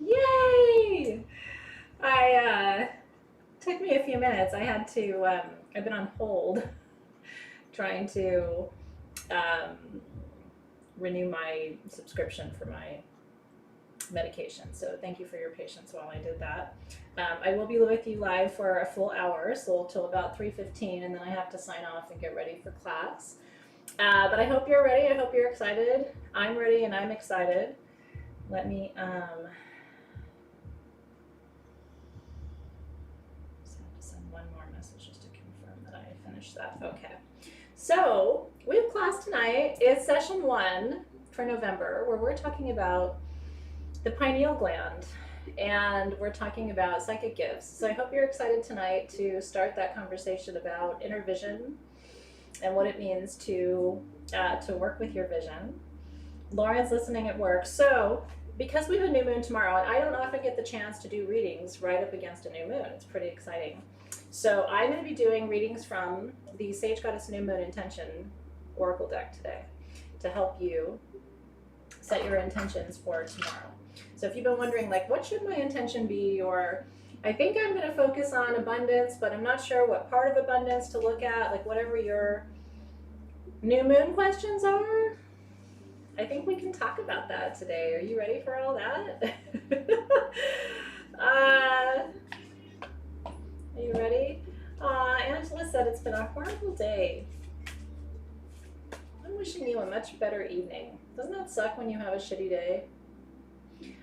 Yay! I took me a few minutes. I had to. I've been on hold trying to um, renew my subscription for my medication. So thank you for your patience while I did that. I will be with you live for a full hour, so till about 3:15, and then I have to sign off and get ready for class. But I hope you're ready. I hope you're excited. I'm ready and I'm excited. Let me just have to send one more message just to confirm that I finished that. Okay. So we have class tonight. It's session 1 for November, where we're talking about the pineal gland and we're talking about psychic gifts. So I hope you're excited tonight to start that conversation about inner vision and what it means to work with your vision. Lauren's listening at work. So because we have a new moon tomorrow, and I don't often get the chance to do readings right up against a new moon, it's pretty exciting. So I'm going to be doing readings from the Sage Goddess New Moon Intention Oracle deck today to help you set your intentions for tomorrow. So if you've been wondering, like, what should my intention be, or I think I'm going to focus on abundance, but I'm not sure what part of abundance to look at, like whatever your new moon questions are, I think we can talk about that today. Are you ready for all that? Are you ready? Angela said it's been a horrible day. I'm wishing you a much better evening. Doesn't that suck when you have a shitty day?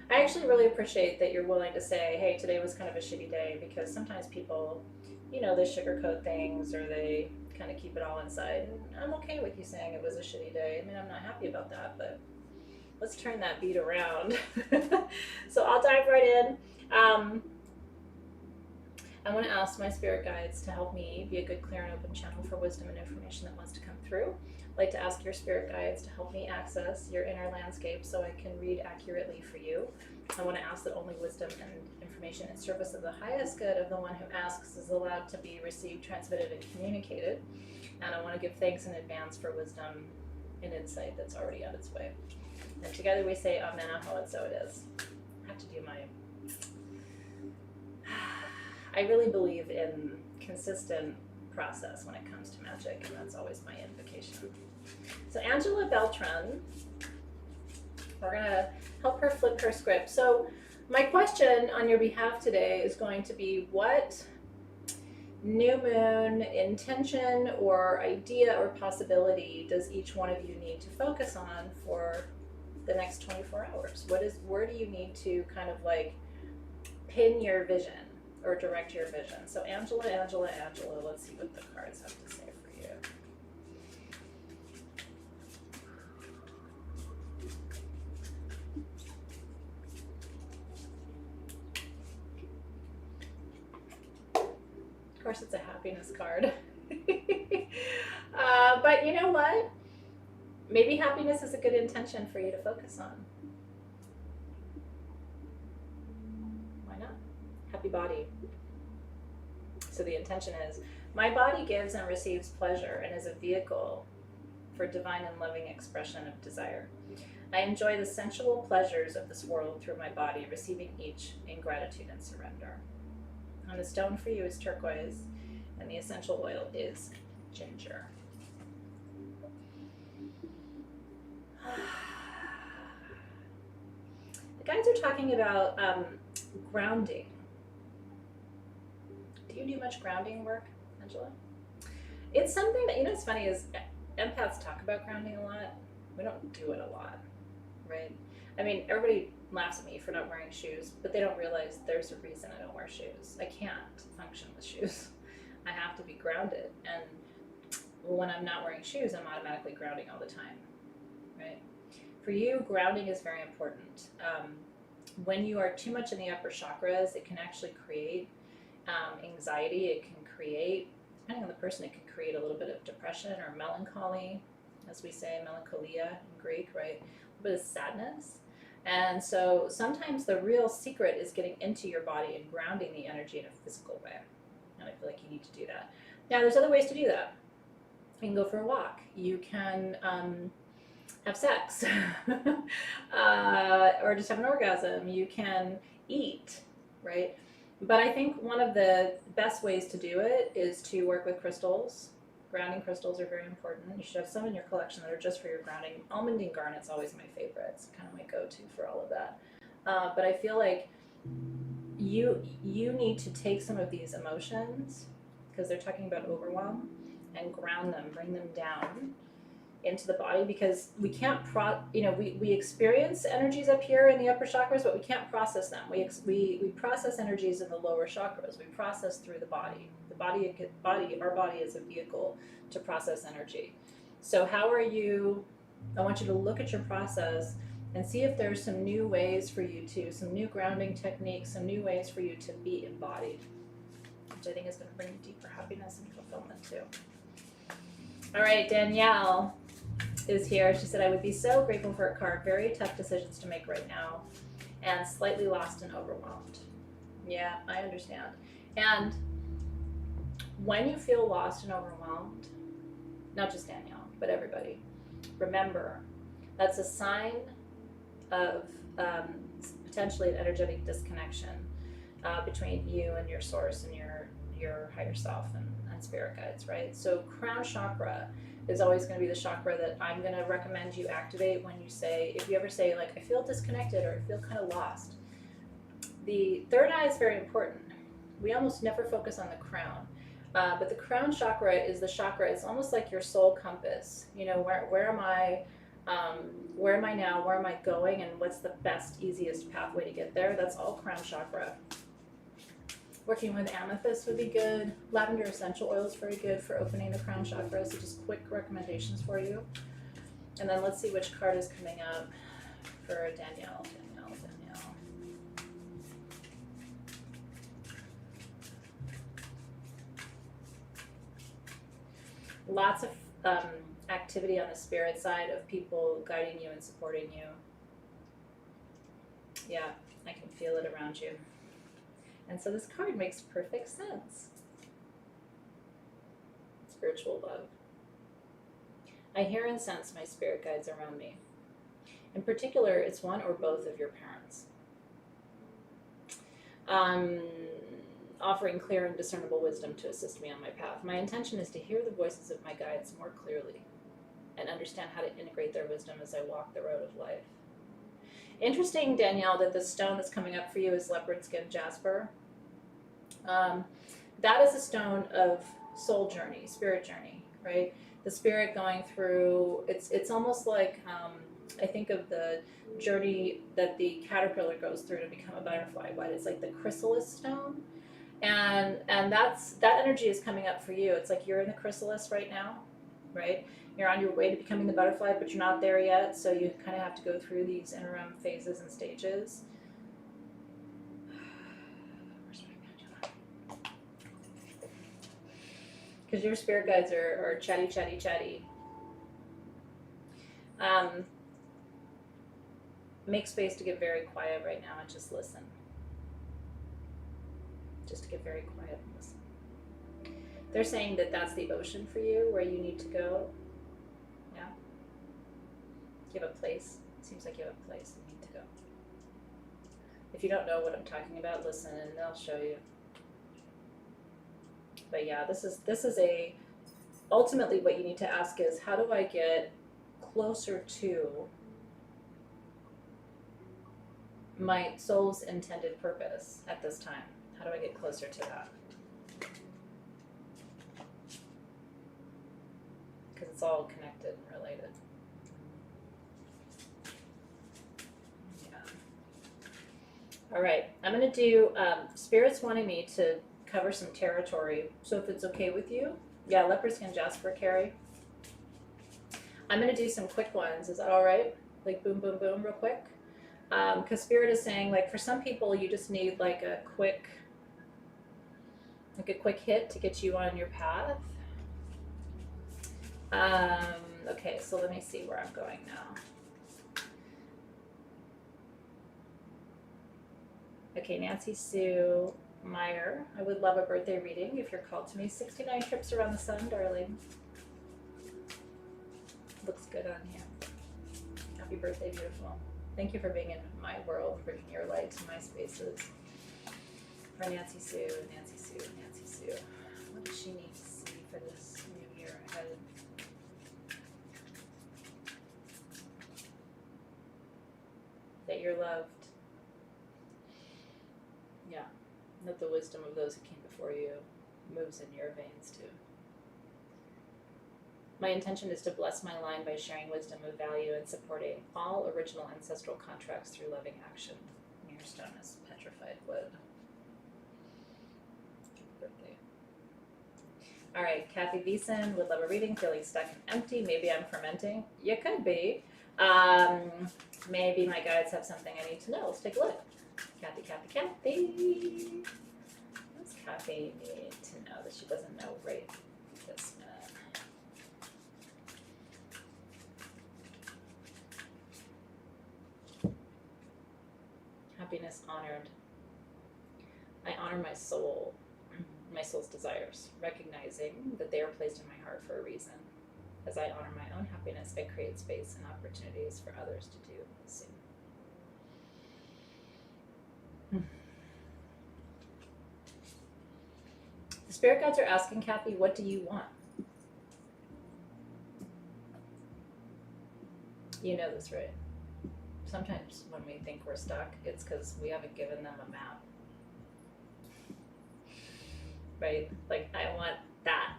I actually really appreciate that you're willing to say, hey, today was kind of a shitty day, because sometimes people, they sugarcoat things or they kind of keep it all inside. And I'm okay with you saying it was a shitty day. I mean, I'm not happy about that, but let's turn that beat around. So I'll dive right in. I want to ask my spirit guides to help me be a good, clear, and open channel for wisdom and information that wants to come through. I'd like to ask your spirit guides to help me access your inner landscape so I can read accurately for you. I want to ask that only wisdom and information in service of the highest good of the one who asks is allowed to be received, transmitted, and communicated. And I want to give thanks in advance for wisdom and insight that's already on its way. And together we say, Amen, Aho, and so it is. I have to do my... I really believe in consistent process when it comes to magic, and that's always my invocation. So Angela Beltran, we're going to help her flip her script. So my question on your behalf today is going to be, what new moon intention or idea or possibility does each one of you need to focus on for the next 24 hours? Where do you need to kind of like pin your vision or direct your vision? So Angela, let's see what the cards have to say for you. Of course, it's a happiness card. But you know what? Maybe happiness is a good intention for you to focus on. Why not? Happy body. So the intention is, my body gives and receives pleasure and is a vehicle for divine and loving expression of desire. I enjoy the sensual pleasures of this world through my body, receiving each in gratitude and surrender. And the stone for you is turquoise, and the essential oil is ginger. The guys are talking about grounding. Do you do much grounding work, Angela? It's something that, it's funny is empaths talk about grounding a lot. We don't do it a lot, right? I mean, everybody laughs at me for not wearing shoes, but they don't realize there's a reason I don't wear shoes. I can't function with shoes. I have to be grounded. And when I'm not wearing shoes, I'm automatically grounding all the time, right? For you, grounding is very important. When you are too much in the upper chakras, it can actually create anxiety. It can create, depending on the person, it can create a little bit of depression or melancholy, as we say, melancholia in Greek, right? A bit of sadness. And so sometimes the real secret is getting into your body and grounding the energy in a physical way. And I feel like you need to do that. Now, there's other ways to do that. You can go for a walk. You can have sex, or just have an orgasm. You can eat, right? But I think one of the best ways to do it is to work with crystals. Grounding crystals are very important. You should have some in your collection that are just for your grounding. Almondine garnet's always my favorite. It's kind of my go-to for all of that. But I feel like you need to take some of these emotions, because they're talking about overwhelm, and ground them, bring them down into the body, because we can't we experience energies up here in the upper chakras, but we can't process them. We process energies in the lower chakras. We process through the body. Our body is a vehicle to process energy. So how are you? I want you to look at your process and see if there's some new ways for you to, some new grounding techniques, some new ways for you to be embodied, which I think is going to bring you deeper happiness and fulfillment too. All right, Danielle is here. She said, I would be so grateful for a card. Very tough decisions to make right now and slightly lost and overwhelmed. Yeah, I understand. And when you feel lost and overwhelmed, not just Danielle, but everybody, remember that's a sign of potentially an energetic disconnection between you and your source and your higher self and spirit guides, right? So crown chakra is always going to be the chakra that I'm going to recommend you activate when you say, if you ever say like, I feel disconnected or I feel kind of lost. The third eye is very important. We almost never focus on the crown, but the crown chakra is the chakra. It's almost like your soul compass. You know, where am I? Where am I now? Where am I going? And what's the best, easiest pathway to get there? That's all crown chakra. Working with amethyst would be good. Lavender essential oil is very good for opening the crown chakra. So just quick recommendations for you. And then let's see which card is coming up for Danielle. Lots of activity on the spirit side of people guiding you and supporting you. Yeah, I can feel it around you. And so this card makes perfect sense. Spiritual love. I hear and sense my spirit guides around me. In particular, it's one or both of your parents. Offering clear and discernible wisdom to assist me on my path. My intention is to hear the voices of my guides more clearly and understand how to integrate their wisdom as I walk the road of life. Interesting, Danielle, that the stone that's coming up for you is leopard skin jasper. That is a stone of soul journey, spirit journey, right? The spirit going through, it's almost like, I think of the journey that the caterpillar goes through to become a butterfly, but it's like the chrysalis stone. And that energy is coming up for you. It's like you're in the chrysalis right now, right? You're on your way to becoming the butterfly, but you're not there yet. So you kind of have to go through these interim phases and stages. Because your spirit guides are chatty, chatty, chatty. Make space to get very quiet right now and just listen. Just to get very quiet and listen. They're saying that that's the ocean for you, where you need to go. Yeah? You have a place. It seems like you have a place you need to go. If you don't know what I'm talking about, listen and they'll show you. But yeah, this is a, ultimately what you need to ask is, how do I get closer to my soul's intended purpose at this time? How do I get closer to that? Because it's all connected and related. Yeah. All right, I'm going to do, Spirit's wanting me to cover some territory. So if it's okay with you, yeah, leopard skin jasper, Carrie. I'm going to do some quick ones. Is that all right? Like boom, boom, boom, real quick. Because Spirit is saying, like, for some people, you just need like a quick hit to get you on your path. Okay, so let me see where I'm going now. Okay, Nancy Sue Meyer, I would love a birthday reading if you're called to me. 69 trips around the sun, darling. Looks good on you. Happy birthday, beautiful. Thank you for being in my world, bringing your light to my spaces. For Nancy Sue, Nancy Sue, Nancy Sue. What does she need to see for this new year ahead? That you're loved. Yeah. That the wisdom of those who came before you moves in your veins too. My intention is to bless my line by sharing wisdom of value and supporting all original ancestral contracts through loving action. Your stone is petrified wood. Happy birthday. All right, Kathy Beeson would love a reading, feeling stuck and empty. Maybe I'm fermenting. You could be. Maybe my guides have something I need to know. Let's take a look. Kathy. What does Kathy need to know that she doesn't know right this minute? Happiness honored. I honor my soul, my soul's desires, recognizing that they are placed in my heart for a reason. As I honor my own happiness, I create space and opportunities for others to do the same. The spirit guides are asking Kathy, what do you want? You know this, right? Sometimes when we think we're stuck, it's because we haven't given them a map. Right? Like, I want that.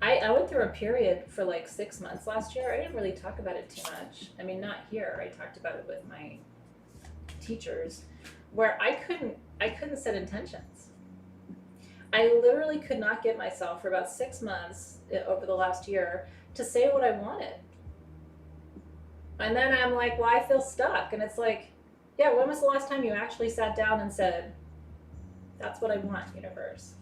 I went through a period for like 6 months last year. I didn't really talk about it too much. I mean, not here. I talked about it with my teachers, where I couldn't set intentions. I literally could not get myself for about 6 months over the last year to say what I wanted. And then I'm like, well, I feel stuck. And it's like, yeah, when was the last time you actually sat down and said, that's what I want, universe?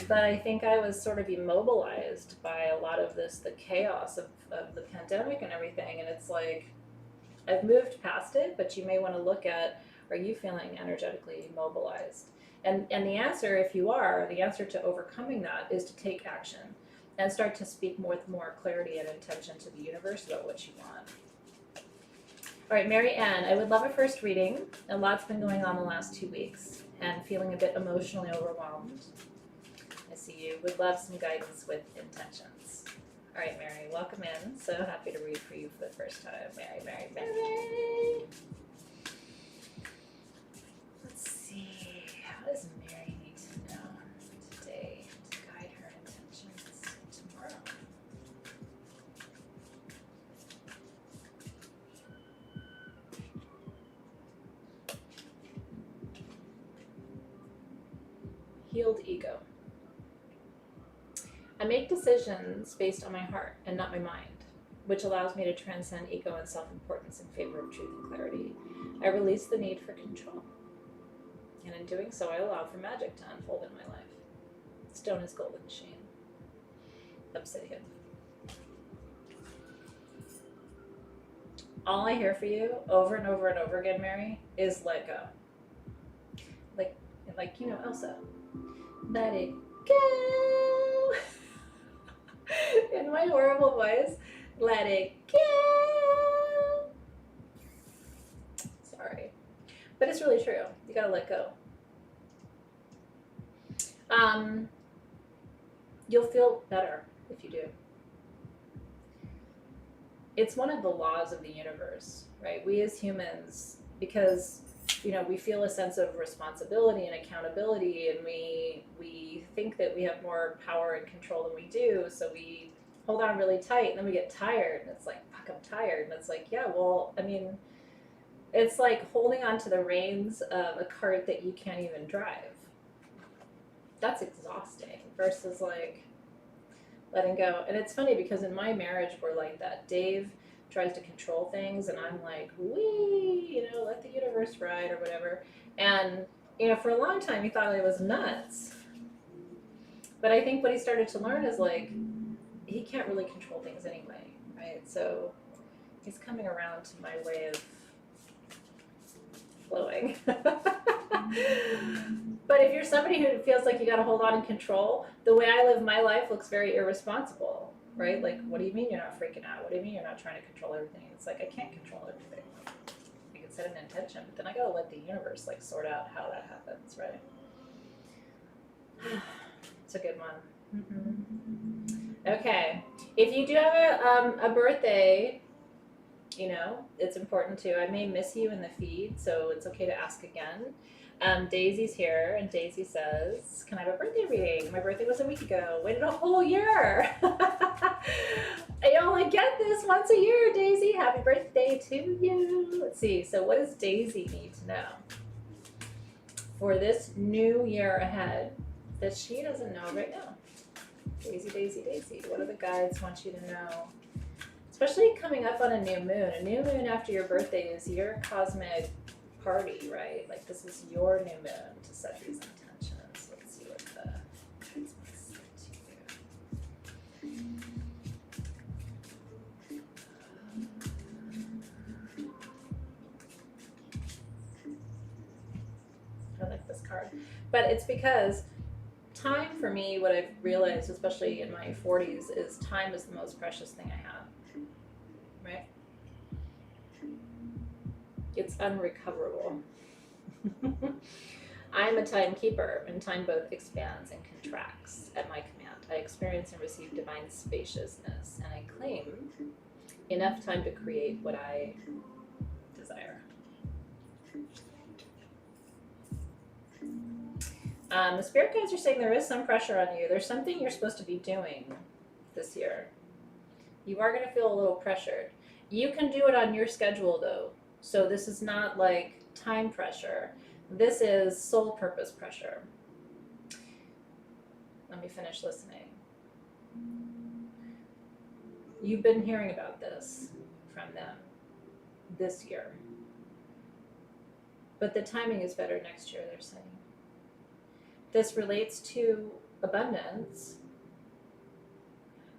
But I think I was sort of immobilized by a lot of this, the chaos of the pandemic and everything. And it's like, I've moved past it, but you may want to look at, are you feeling energetically immobilized? And the answer, if you are, the answer to overcoming that is to take action and start to speak with more clarity and intention to the universe about what you want. All right, Mary Ann, I would love a first reading. A lot's been going on the last 2 weeks and feeling a bit emotionally overwhelmed. I see you. Would love some guidance with intentions. All right, Mary, welcome in. So happy to read for you for the first time. Mary. Let's see. What does Mary need to know today to guide her intentions tomorrow? Healed ego. I make decisions based on my heart and not my mind, which allows me to transcend ego and self-importance in favor of truth and clarity. I release the need for control. And in doing so, I allow for magic to unfold in my life. Stone is golden sheen. Obsidian. All I hear for you over and over and over again, Mary, is let go. Like you know, Elsa. Let it go. In my horrible voice, let it go. Sorry. But it's really true. You gotta let go. You'll feel better if you do. It's one of the laws of the universe, right? We as humans, because we feel a sense of responsibility and accountability, and we think that we have more power and control than we do, so we hold on really tight, and then we get tired, and it's like, fuck, I'm tired. And it's like, yeah, well, I mean, it's like holding on to the reins of a cart that you can't even drive. That's exhausting versus like letting go. And it's funny because in my marriage, we're like that. Dave tries to control things, and I'm like, wee, let the universe ride or whatever. And, for a long time, he thought I was nuts. But I think what he started to learn is like, he can't really control things anyway, right? So he's coming around to my way of flowing. But if you're somebody who feels like you got to hold on and control, the way I live my life looks very irresponsible, right? Like, what do you mean you're not freaking out? What do you mean you're not trying to control everything? It's like, I can't control everything. I can set an intention, but then I got to let the universe like sort out how that happens, right? It's a good one. Mm-hmm. Okay. If you do have a birthday, you know, it's important to. I may miss you in the feed, so it's okay to ask again. Daisy's here, and Daisy says, "Can I have a birthday reading? My birthday was a week ago. Waited a whole year. I only get this once a year, Daisy. Happy birthday to you." Let's see. So, what does Daisy need to know for this new year ahead that she doesn't know right now? Daisy, Daisy, Daisy. What do the guides want you to know? Especially coming up on a new moon. A new moon after your birthday is your cosmic party, right? Like this is your new moon to set these intentions. Let's see what the guides want to say to you. I like this card. But it's because time for me, what I've realized, especially in my 40s, is time is the most precious thing I have. Right? It's unrecoverable. I'm a timekeeper, and time both expands and contracts at my command. I experience and receive divine spaciousness, and I claim enough time to create what I desire. The spirit guides are saying there is some pressure on you. There's something you're supposed to be doing this year. You are going to feel a little pressured. You can do it on your schedule, though. So this is not like time pressure. This is soul purpose pressure. Let me finish listening. You've been hearing about this from them this year. But the timing is better next year, they're saying. This relates to abundance.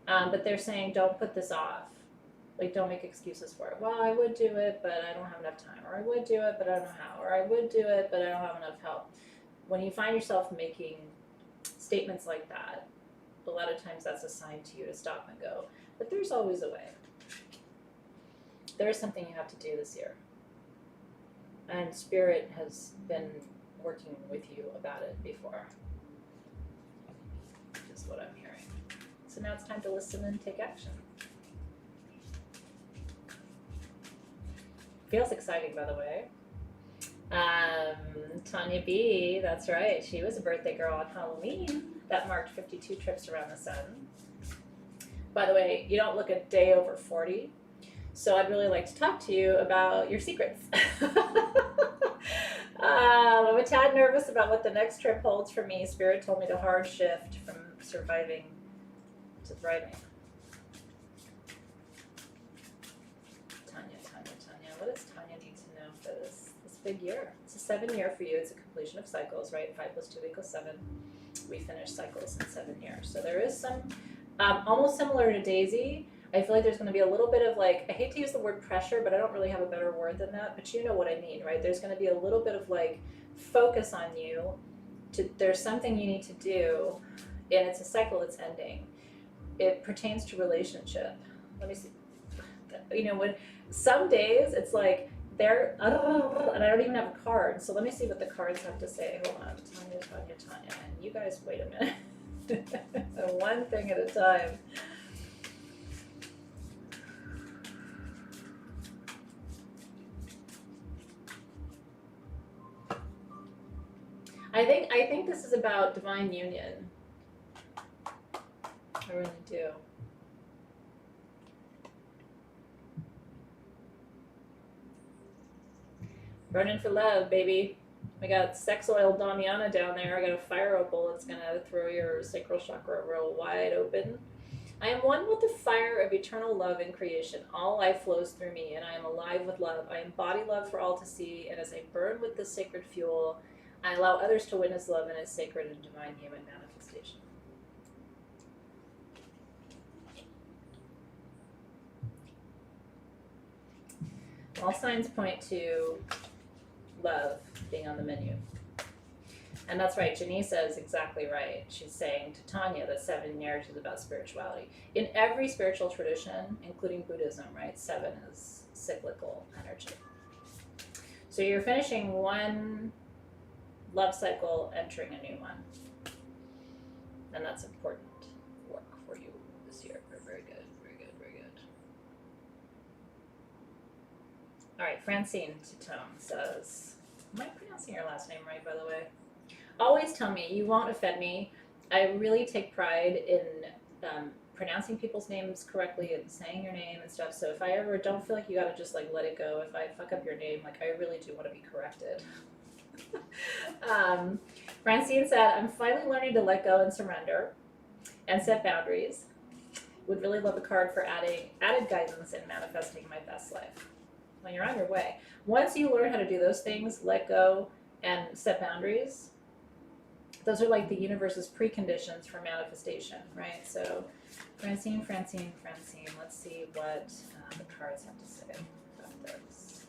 But they're saying don't put this off. Like, don't make excuses for it. Well, I would do it, but I don't have enough time. Or I would do it, but I don't know how. Or I would do it, but I don't have enough help. When you find yourself making statements like that, a lot of times that's a sign to you to stop and go. But there's always a way. There is something you have to do this year. And Spirit has been working with you about it before. Which is what I'm hearing. So now it's time to listen and take action. Feels exciting, by the way. Tanya B, that's right. She was a birthday girl on Halloween. That marked 52 trips around the sun. By the way, you don't look a day over 40. So I'd really like to talk to you about your secrets. I'm a tad nervous about what the next trip holds for me. Spirit told me to hard shift from surviving to thriving. What does Tanya need to know for this big year? It's a 7 year for you. It's a completion of cycles, right? 5 + 2 = 7. We finish cycles in 7 years. So there is some, almost similar to Daisy, I feel like there's going to be a little bit of like, I hate to use the word pressure, but I don't really have a better word than that, but you know what I mean, right? There's going to be a little bit of like focus on you. There's something you need to do, and it's a cycle that's ending. It pertains to relationship. Let me see. You know, when some days it's like they're and I don't even have a card, so let me see what the cards have to say. Hold on. Tanya, and you guys wait a minute. One thing at a time. I think this is about divine union. I really do. Burning for love, baby. We got sex oil Damiana down there. I got a fire opal that's gonna throw your sacral chakra real wide open. I am one with the fire of eternal love in creation. All life flows through me, and I am alive with love. I embody love for all to see, and as I burn with this sacred fuel, I allow others to witness love in its sacred and divine human manifestation. All signs point to love being on the menu. And that's right, Janisa is exactly right. She's saying to Tanya that 7 years is about spirituality. In every spiritual tradition, including Buddhism, right, 7 is cyclical energy. So you're finishing one love cycle, entering a new one. And that's important work for you this year. Very good, very good, very good. All right, Francine Titone says, am I pronouncing your last name right, by the way? Always tell me, you won't offend me. I really take pride in pronouncing people's names correctly and saying your name and stuff. So if I ever don't feel like you gotta just like let it go, if I fuck up your name, like I really do want to be corrected. Francine said, I'm finally learning to let go and surrender and set boundaries. Would really love a card for added guidance in manifesting my best life. Well, you're on your way. Once you learn how to do those things, let go and set boundaries, those are like the universe's preconditions for manifestation, right? So Francine, let's see what the cards have to say about this.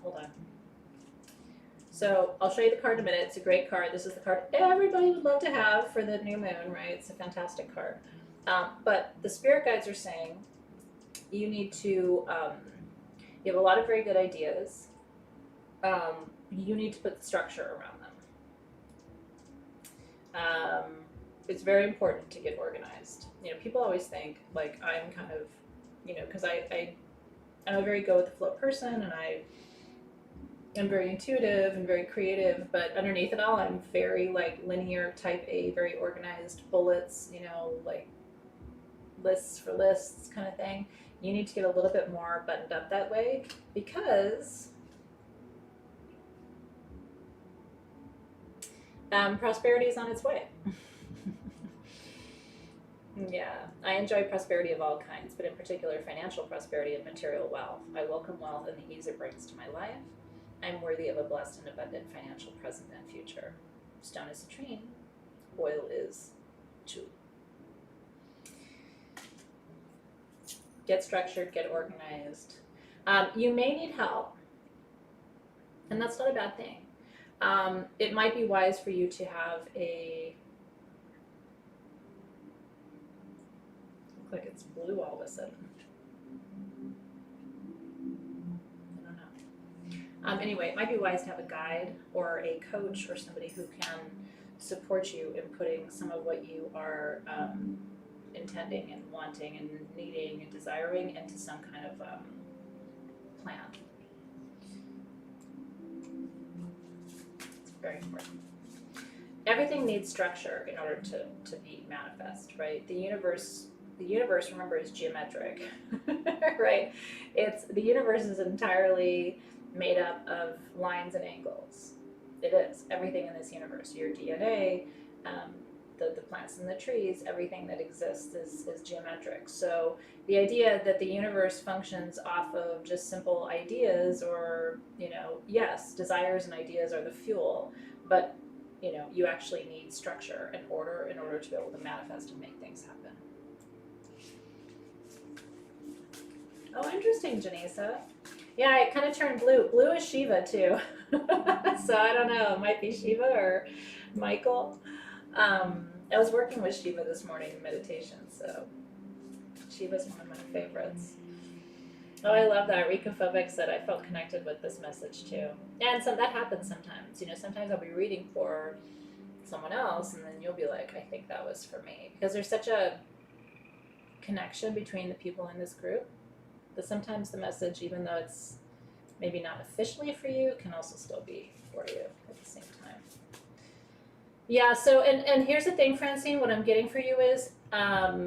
Hold on. So I'll show you the card in a minute. It's a great card. This is the card everybody would love to have for the new moon, right? It's a fantastic card. But the spirit guides are saying you need to, you have a lot of very good ideas. You need to put the structure around them. It's very important to get organized. You know, people always think like I'm kind of, you know, because I'm a very go with the flow person, and I'm very intuitive and very creative, but underneath it all, I'm very like linear, type A, very organized, bullets, you know, like lists for lists kind of thing. You need to get a little bit more buttoned up that way because prosperity is on its way. Yeah, I enjoy prosperity of all kinds, but in particular financial prosperity and material wealth. I welcome wealth and the ease it brings to my life. I'm worthy of a blessed and abundant financial present and future. Stone is citrine, oil is jewel. Get structured, get organized. You may need help, and that's not a bad thing. It might be wise for you to have look like it's blue all of a sudden. I don't know. Anyway, it might be wise to have a guide or a coach or somebody who can support you in putting some of what you are intending and wanting and needing and desiring into some kind of plan. It's very important. Everything needs structure in order to be manifest, right? The universe, remember, is geometric, right? The universe is entirely made up of lines and angles. It is. Everything in this universe, your DNA, the plants and the trees, everything that exists is geometric. So the idea that the universe functions off of just simple ideas, or, you know, yes, desires and ideas are the fuel, but, you know, you actually need structure and order in order to be able to manifest and make things happen. Oh, interesting, Janisa. Yeah, it kind of turned blue. Blue is Shiva too. So I don't know, it might be Shiva or Michael. I was working with Shiva this morning in meditation, so Shiva's one of my favorites. Oh, I love that. Rika Phobic said I felt connected with this message too. And so that happens sometimes. You know, sometimes I'll be reading for someone else, and then you'll be like, I think that was for me. Because there's such a connection between the people in this group that sometimes the message, even though it's maybe not officially for you, can also still be for you at the same time. Yeah, so, and here's the thing, Francine, what I'm getting for you is,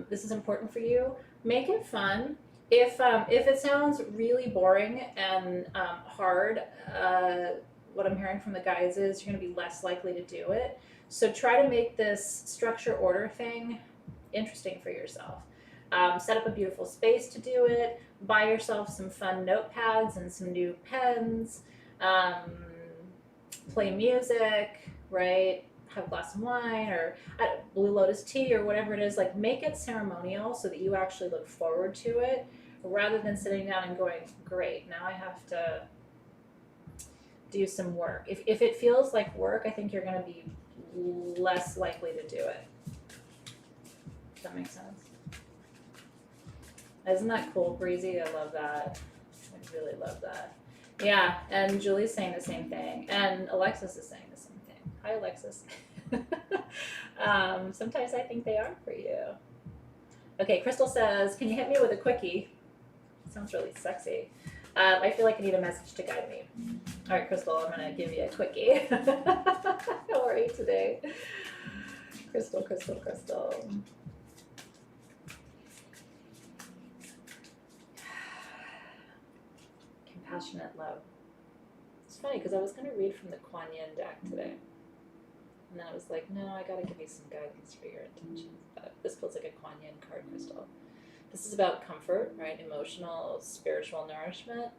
this is important for you, make it fun. If it sounds really boring and hard, what I'm hearing from the guys is you're gonna be less likely to do it. So try to make this structure order thing interesting for yourself. Set up a beautiful space to do it, buy yourself some fun notepads and some new pens, play music, right? Have a glass of wine or Blue Lotus tea or whatever it is. Like, make it ceremonial so that you actually look forward to it rather than sitting down and going, great, now I have to do some work. If it feels like work, I think you're going to be less likely to do it. Does that make sense? Isn't that cool, Breezy? I love that. I really love that. Yeah, and Julie's saying the same thing, and Alexis is saying the same thing. Hi, Alexis. Sometimes I think they are for you. Okay, Crystal says, can you hit me with a quickie? Sounds really sexy. I feel like I need a message to guide me. All right, Crystal, I'm going to give you a quickie. How are you today? Crystal. Compassionate love. It's funny because I was going to read from the Kuan Yin deck today. And then I was like, no, I got to give you some guidance for your intentions. But this feels like a Kuan Yin card, Crystal. This is about comfort, right? Emotional, spiritual nourishment.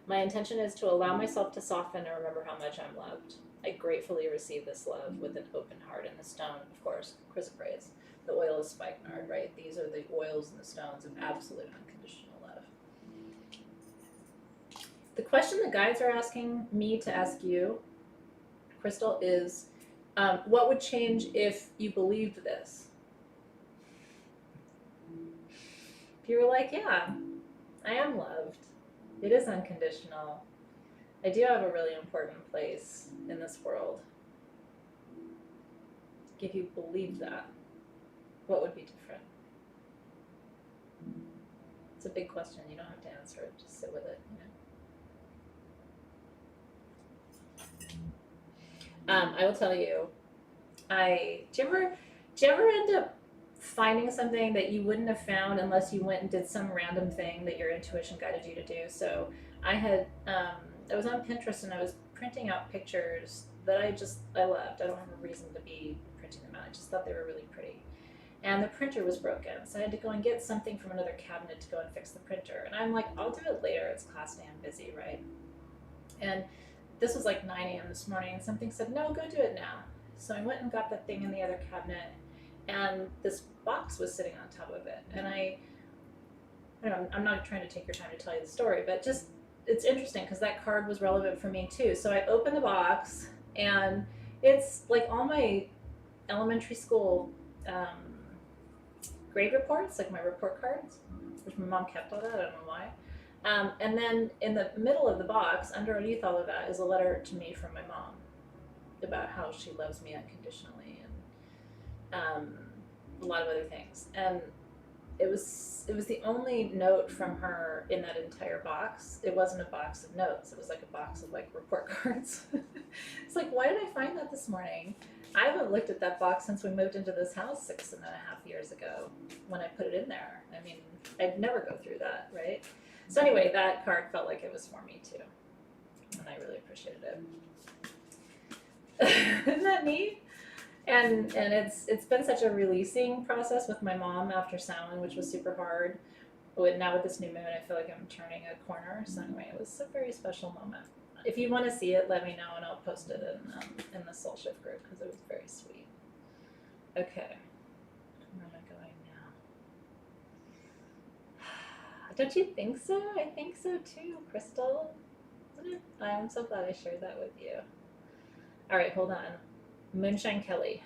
My intention is to allow myself to soften and remember how much I'm loved. I gratefully receive this love with an open heart. And the stone, of course, chrysoprase. The oil is spikenard, right? These are the oils and the stones of absolute unconditional love. The question the guides are asking me to ask you, Crystal, is what would change if you believed this? If you were like, yeah, I am loved. It is unconditional. I do have a really important place in this world. If you believed that, what would be different? It's a big question. You don't have to answer it. Just sit with it, I will tell you, do you ever end up finding something that you wouldn't have found unless you went and did some random thing that your intuition guided you to do? So I was on Pinterest and I was printing out pictures that I loved. I don't have a reason to be printing them out. I just thought they were really pretty. And the printer was broken, so I had to go and get something from another cabinet to go and fix the printer. And I'm like, I'll do it later. It's class day. I'm busy, right? And this was like 9 a.m. this morning, and something said, no, go do it now. So I went and got that thing in the other cabinet, and this box was sitting on top of it. And I'm not trying to take your time to tell you the story, but just, it's interesting because that card was relevant for me too. So I opened the box, and it's like all my elementary school grade reports, like my report cards, which my mom kept all that, I don't know why. And then in the middle of the box, underneath all of that, is a letter to me from my mom about how she loves me unconditionally and a lot of other things. And it was the only note from her in that entire box. It wasn't a box of notes. It was like a box of like report cards. It's like, why did I find that this morning? I haven't looked at that box since we moved into this house 6.5 years ago when I put it in there. I mean, I'd never go through that, right? So anyway, that card felt like it was for me too, and I really appreciated it. Isn't that neat? And it's been such a releasing process with my mom after Samhain, which was super hard. But now with this new moon, I feel like I'm turning a corner. So anyway, it was a very special moment. If you want to see it, let me know, and I'll post it in the Soul Shift group because it was very sweet. Okay, where am I going now? Don't you think so? I think so too, Crystal. Isn't it? I'm so glad I shared that with you. All right, hold on. Moonshine Kelly.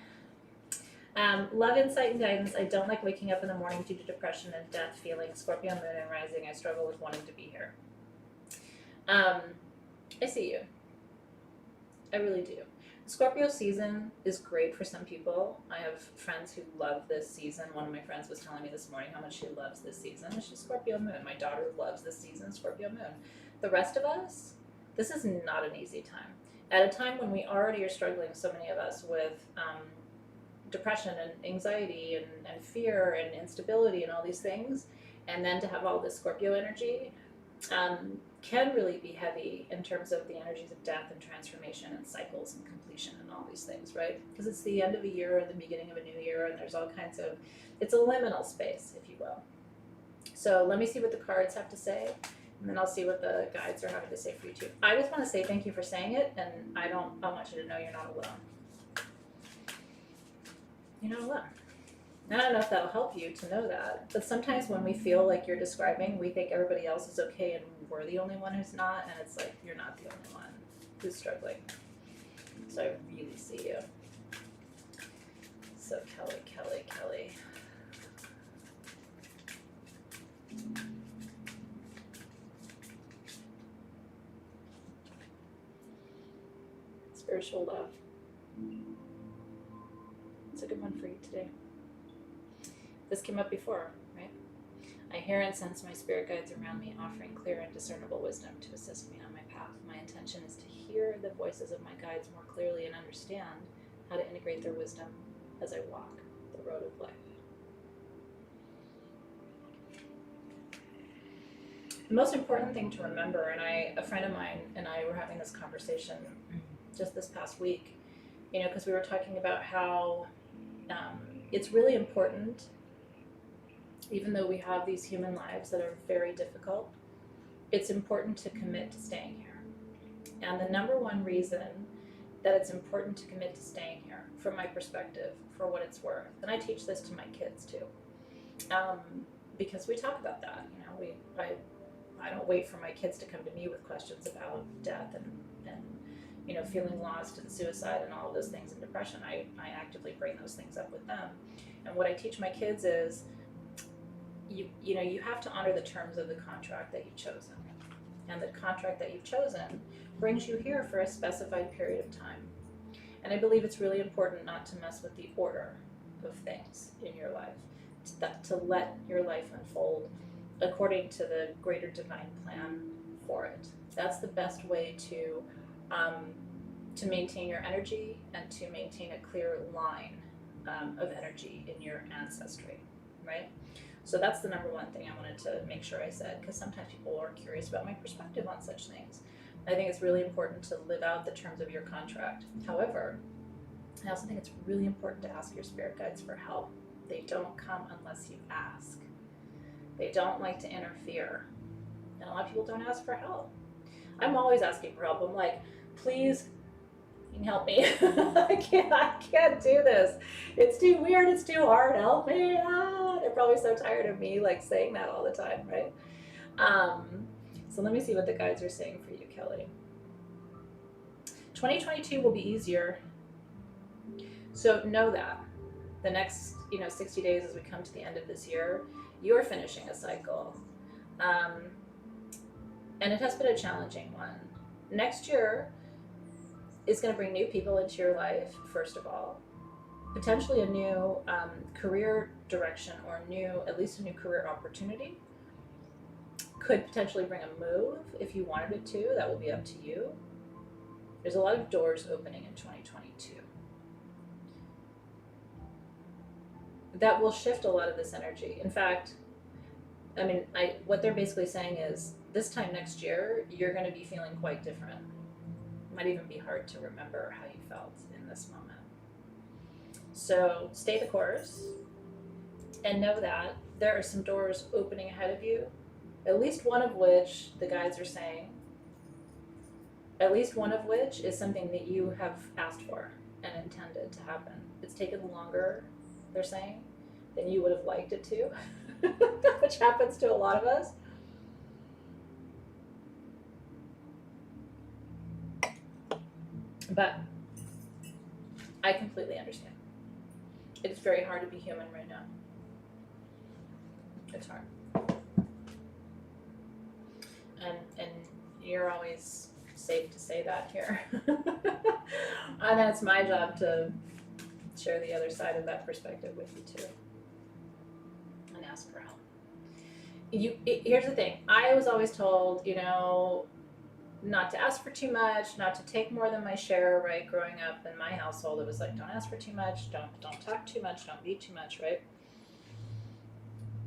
Love, insight, and guidance. I don't like waking up in the morning due to depression and death feelings. Scorpio moon and rising. I struggle with wanting to be here. I see you. I really do. Scorpio season is great for some people. I have friends who love this season. One of my friends was telling me this morning how much she loves this season. She's Scorpio moon. My daughter loves this season, Scorpio moon. The rest of us, this is not an easy time. At a time when we already are struggling, so many of us, with depression and anxiety and fear and instability and all these things, and then to have all this Scorpio energy can really be heavy in terms of the energies of death and transformation and cycles and completion and all these things, right? Because it's the end of a year and the beginning of a new year, and there's all kinds of, it's a liminal space, if you will. So let me see what the cards have to say, and then I'll see what the guides are having to say for you too. I just want to say thank you for saying it, and I want you to know you're not alone. You're not alone. And I don't know if that'll help you to know that, but sometimes when we feel like you're describing, we think everybody else is okay and we're the only one who's not, and it's like, you're not the only one who's struggling. So I really see you. So Kelly. Spiritual love. It's a good one for you today. This came up before, right? I hear and sense my spirit guides around me, offering clear and discernible wisdom to assist me on my path. My intention is to hear the voices of my guides more clearly and understand how to integrate their wisdom as I walk the road of life. The most important thing to remember, and a friend of mine and I were having this conversation just this past week, because we were talking about how it's really important, even though we have these human lives that are very difficult, it's important to commit to staying here. And the number one reason that it's important to commit to staying here, from my perspective, for what it's worth, and I teach this to my kids too, because we talk about that. I don't wait for my kids to come to me with questions about death and feeling lost and suicide and all of those things and depression. I actively bring those things up with them. And what I teach my kids is, you have to honor the terms of the contract that you've chosen. And the contract that you've chosen brings you here for a specified period of time. And I believe it's really important not to mess with the order of things in your life, to let your life unfold according to the greater divine plan for it. That's the best way to maintain your energy and to maintain a clear line of energy in your ancestry, right? So that's the number one thing I wanted to make sure I said, because sometimes people are curious about my perspective on such things. I think it's really important to live out the terms of your contract. However, I also think it's really important to ask your spirit guides for help. They don't come unless you ask. They don't like to interfere. And a lot of people don't ask for help. I'm always asking for help. I'm like, please, you can help me. I can't do this. It's too weird. It's too hard. Help me. They're probably so tired of me saying that all the time, right? So let me see what the guides are saying for you, Kelly. 2022 will be easier. So know that the next 60 days as we come to the end of this year, you're finishing a cycle. And it has been a challenging one. Next year is going to bring new people into your life, first of all. Potentially a new career direction, or at least a new career opportunity. Could potentially bring a move if you wanted it to. That will be up to you. There's a lot of doors opening in 2022. That will shift a lot of this energy. In fact, what they're basically saying is, this time next year, you're going to be feeling quite different. It might even be hard to remember how you felt in this moment. So stay the course and know that there are some doors opening ahead of you, at least one of which the guides are saying, at least one of which is something that you have asked for and intended to happen. It's taken longer, they're saying, than you would have liked it to, which happens to a lot of us. But I completely understand. It's very hard to be human right now. It's hard. And you're always safe to say that here. And then it's my job to share the other side of that perspective with you too. And ask for help. Here's the thing. I was always told, not to ask for too much, not to take more than my share, right? Growing up in my household, it was like, don't ask for too much, don't talk too much, don't be too much, right?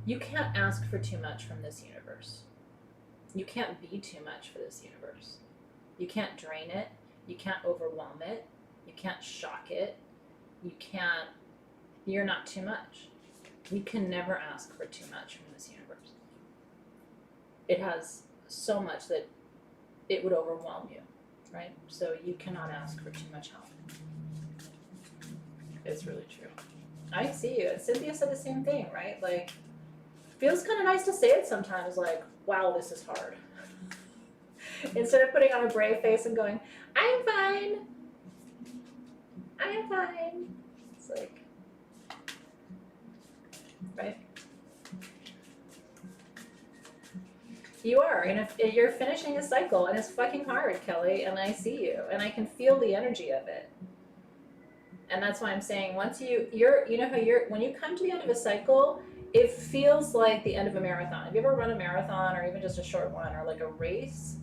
You can't ask for too much from this universe. You can't be too much for this universe. You can't drain it. You can't overwhelm it. You can't shock it. You're not too much. You can never ask for too much from this universe. It has so much that it would overwhelm you, right? So you cannot ask for too much help. It's really true. I see you. And Cynthia said the same thing, right? Like, feels kind of nice to say it sometimes, like, wow, this is hard. Instead of putting on a brave face and going, I'm fine. I'm fine. It's like, right? You are, and if you're finishing a cycle, and it's fucking hard, Kelly, and I see you, and I can feel the energy of it. And that's why I'm saying, once you know how when you come to the end of a cycle, it feels like the end of a marathon. Have you ever run a marathon, or even just a short one, or like a race?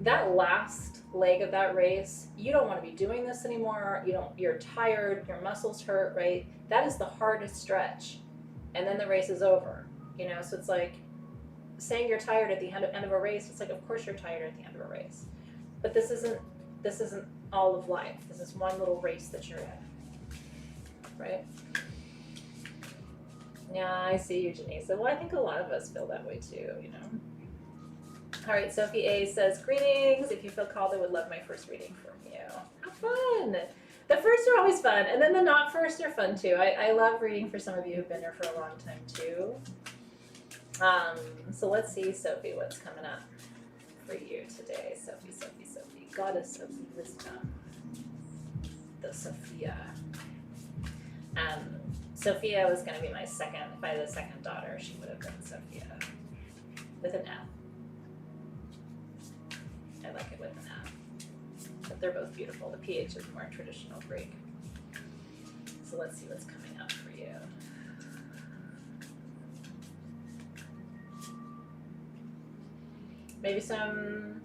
That last leg of that race, you don't want to be doing this anymore. You're tired, your muscles hurt, right? That is the hardest stretch. And then the race is over, you know? So it's like saying you're tired at the end of a race. It's like, of course you're tired at the end of a race. But this isn't all of life. This is one little race that you're in, right? Yeah, I see you, Janisa. Well, I think a lot of us feel that way too, you know? All right, Sophie A says, greetings. If you feel called, I would love my first reading from you. How fun. The first are always fun, and then the not first are fun too. I love reading for some of you who've been here for a long time too. So let's see, Sophie, what's coming up for you today. Sophie. Goddess of wisdom. The Sophia. Sophia was going to be my second, if I had a second daughter, she would have been Sophia. With an F. I like it with an F. But they're both beautiful. The PH is more traditional Greek. So let's see what's coming up for you. Maybe some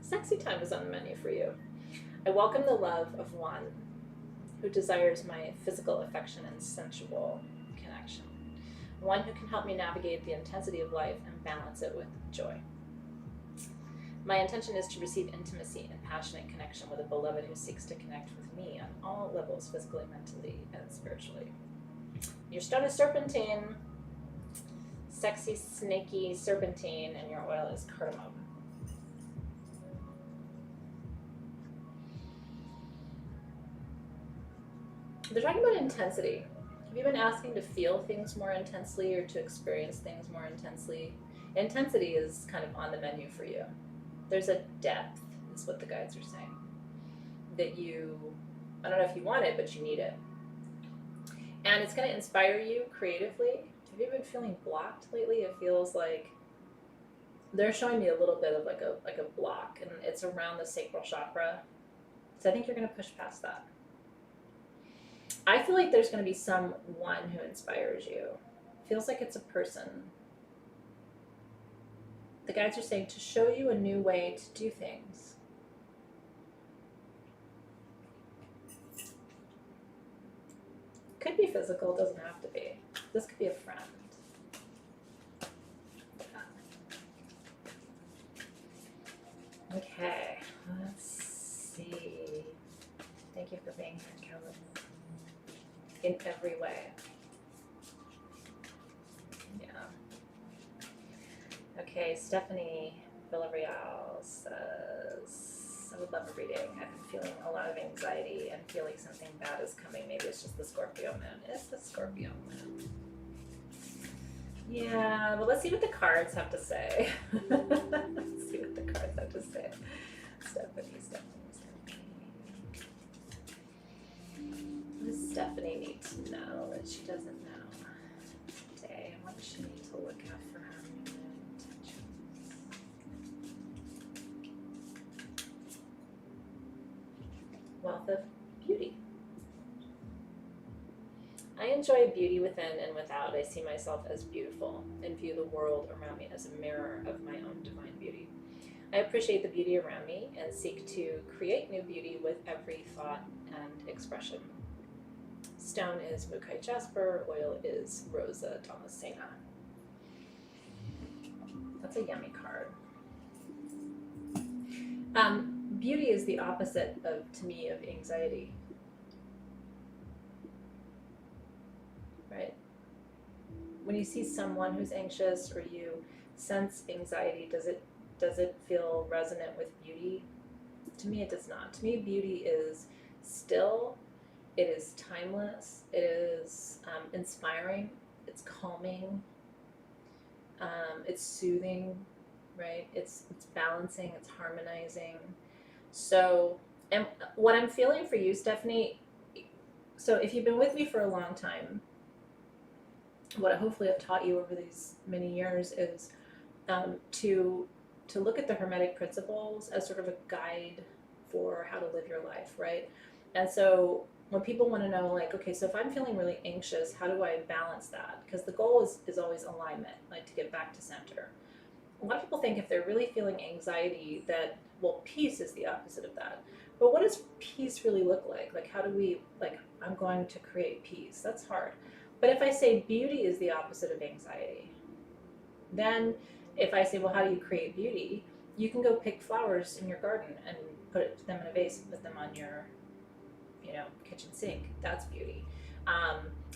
sexy time is on the menu for you. I welcome the love of one who desires my physical affection and sensual connection. One who can help me navigate the intensity of life and balance it with joy. My intention is to receive intimacy and passionate connection with a beloved who seeks to connect with me on all levels, physically, mentally, and spiritually. Your stone is serpentine, sexy, snaky serpentine, and your oil is cardamom. They're talking about intensity. Have you been asking to feel things more intensely or to experience things more intensely? Intensity is kind of on the menu for you. There's a depth, is what the guides are saying, that I don't know if you want it, but you need it. And it's going to inspire you creatively. Have you been feeling blocked lately? It feels like they're showing me a little bit of like a block, and it's around the sacral chakra. So I think you're going to push past that. I feel like there's going to be someone who inspires you. Feels like it's a person. The guides are saying to show you a new way to do things. Could be physical, doesn't have to be. This could be a friend. Okay, let's see. Thank you for being here, Kelly. In every way. Yeah. Okay, Stephanie Villarreal says, I would love a reading. I've been feeling a lot of anxiety and feeling something bad is coming. Maybe it's just the Scorpio moon. It's the Scorpio moon. Yeah, well, let's see what the cards have to say. Let's see what the cards have to say. Stephanie. What does Stephanie need to know that she doesn't know today? What does she need to look at for her intentions? Wealth of beauty. I enjoy beauty within and without. I see myself as beautiful and view the world around me as a mirror of my own divine beauty. I appreciate the beauty around me and seek to create new beauty with every thought and expression. Stone is Mukai Jasper, oil is Rosa Thomasina. That's a yummy card. Beauty is the opposite to me, of anxiety. Right? When you see someone who's anxious or you sense anxiety, does it feel resonant with beauty? To me, it does not. To me, beauty is still. It is timeless. It is inspiring. It's calming. It's soothing, right? It's balancing. It's harmonizing. So, and what I'm feeling for you, Stephanie. So, if you've been with me for a long time, what I hopefully have taught you over these many years is to look at the Hermetic principles as sort of a guide for how to live your life, right? And so when people want to know, like, okay, so if I'm feeling really anxious, how do I balance that? Because the goal is always alignment, like to get back to center. A lot of people think if they're really feeling anxiety that, well, peace is the opposite of that. But what does peace really look like? Like, how do we, like, I'm going to create peace? That's hard. But if I say beauty is the opposite of anxiety, then if I say, well, how do you create beauty? You can go pick flowers in your garden and put them in a vase and put them on your, kitchen sink. That's beauty.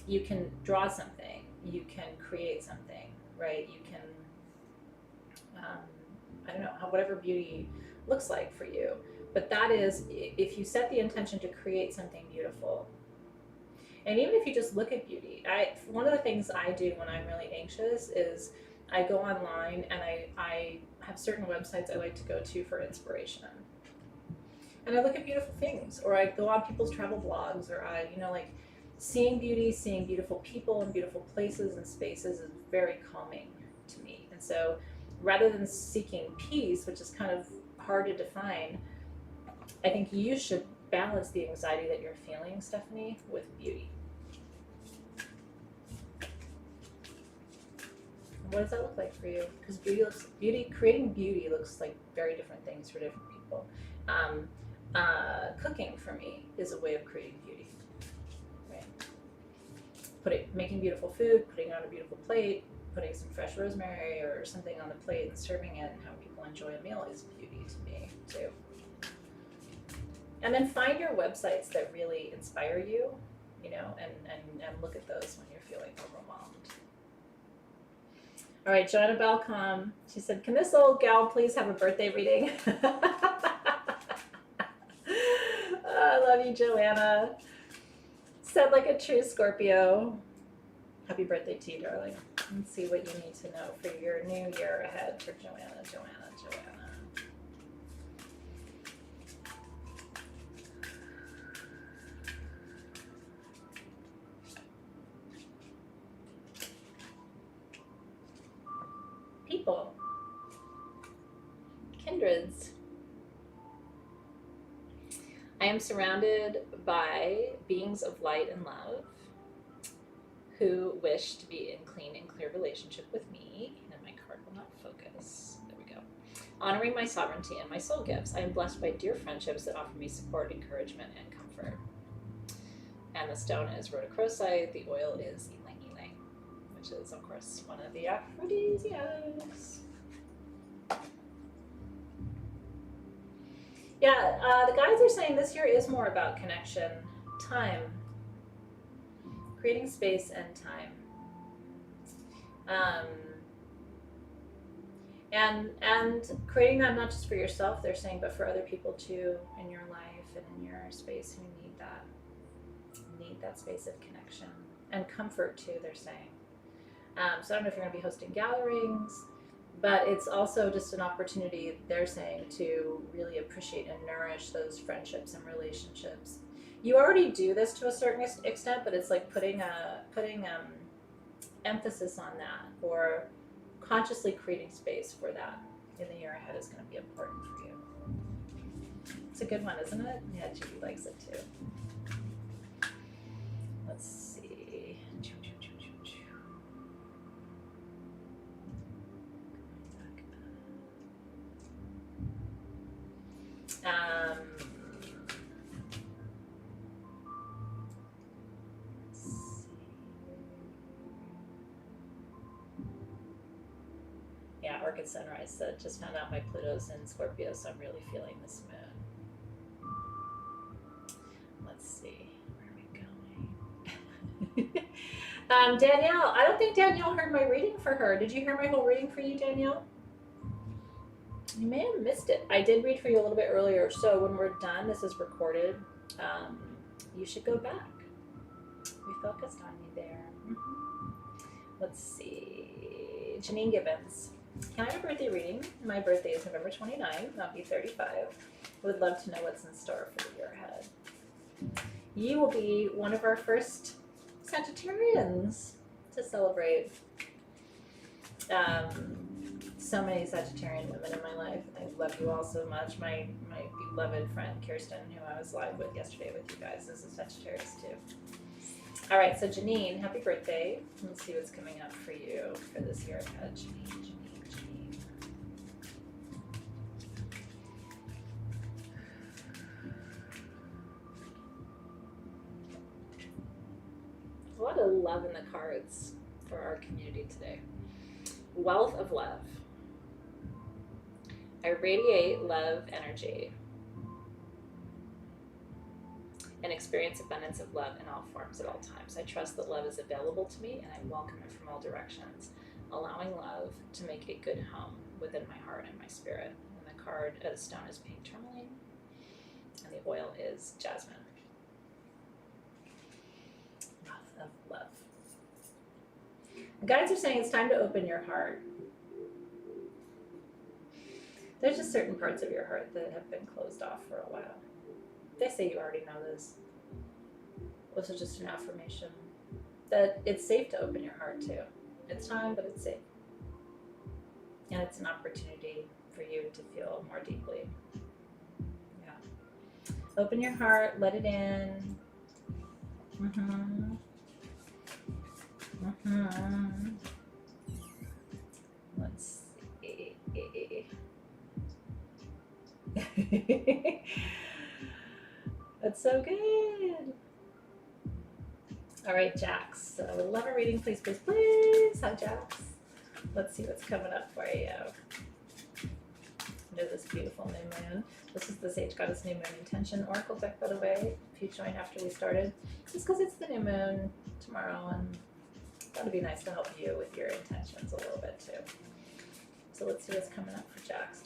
You can draw something. You can create something, right? You can, I don't know, whatever beauty looks like for you. But that is, if you set the intention to create something beautiful, and even if you just look at beauty, one of the things I do when I'm really anxious is I go online and I have certain websites I like to go to for inspiration. And I look at beautiful things, or I go on people's travel blogs, or like seeing beauty, seeing beautiful people and beautiful places and spaces is very calming to me. And so rather than seeking peace, which is kind of hard to define, I think you should balance the anxiety that you're feeling, Stephanie, with beauty. What does that look like for you? Because creating beauty looks like very different things for different people. Cooking for me is a way of creating beauty. Right? Making beautiful food, putting it on a beautiful plate, putting some fresh rosemary or something on the plate and serving it and having people enjoy a meal is beauty to me too. And then find your websites that really inspire you, and look at those when you're feeling overwhelmed. All right, Joanna Balcom, she said, can this old gal please have a birthday reading? I love you, Joanna. Said like a true Scorpio. Happy birthday to you, darling. Let's see what you need to know for your new year ahead for Joanna. People. Kindreds. I am surrounded by beings of light and love who wish to be in clean and clear relationship with me. And my card will not focus. There we go. Honoring my sovereignty and my soul gifts. I am blessed by dear friendships that offer me support, encouragement, and comfort. And the stone is rhodochrosite. The oil is ylang ylang, which is, of course, one of the aphrodisiacs. Yeah, the guides are saying this year is more about connection, time, creating space and time. And creating that not just for yourself, they're saying, but for other people too in your life and in your space who need that space of connection and comfort too, they're saying. So I don't know if you're going to be hosting gatherings, but it's also just an opportunity, they're saying, to really appreciate and nourish those friendships and relationships. You already do this to a certain extent, but it's like putting emphasis on that, or consciously creating space for that in the year ahead is going to be important for you. It's a good one, isn't it? Yeah, Judy likes it too. Let's see. Yeah, Orchid Sunrise said, just found out my Pluto's in Scorpio, so I'm really feeling this moon. Let's see, where are we going? Danielle, I don't think Danielle heard my reading for her. Did you hear my whole reading for you, Danielle? You may have missed it. I did read for you a little bit earlier, so when we're done, this is recorded. you should go back. We focused on you there. Let's see. Janine Gibbons. Can I have a birthday reading? My birthday is November 29th. I'll be 35. I would love to know what's in store for the year ahead. You will be one of our first Sagittarians to celebrate. So many Sagittarian women in my life. I love you all so much. My beloved friend Kirsten, who I was live with yesterday with you guys, is a Sagittarius too. All right, so Janine, happy birthday. Let's see what's coming up for you for this year ahead. Janine. A lot of love in the cards for our community today. Wealth of love. I radiate love energy and experience abundance of love in all forms at all times. I trust that love is available to me and I welcome it from all directions, allowing love to make a good home within my heart and my spirit. And the card, the stone is pink tourmaline and the oil is jasmine. Wealth of love. The guides are saying it's time to open your heart. There's just certain parts of your heart that have been closed off for a while. They say you already know this. This is just an affirmation that it's safe to open your heart too. It's time, but it's safe. And it's an opportunity for you to feel more deeply. Yeah. Open your heart, let it in. Let's see. That's so good. All right, Jax. So I would love a reading, please, please, please. Hi, Jax. Let's see what's coming up for you. Under this beautiful new moon. This is the Sage Goddess New Moon Intention Oracle deck, by the way. If you joined after we started, just because it's the new moon tomorrow, and that would be nice to help you with your intentions a little bit too. So let's see what's coming up for Jax.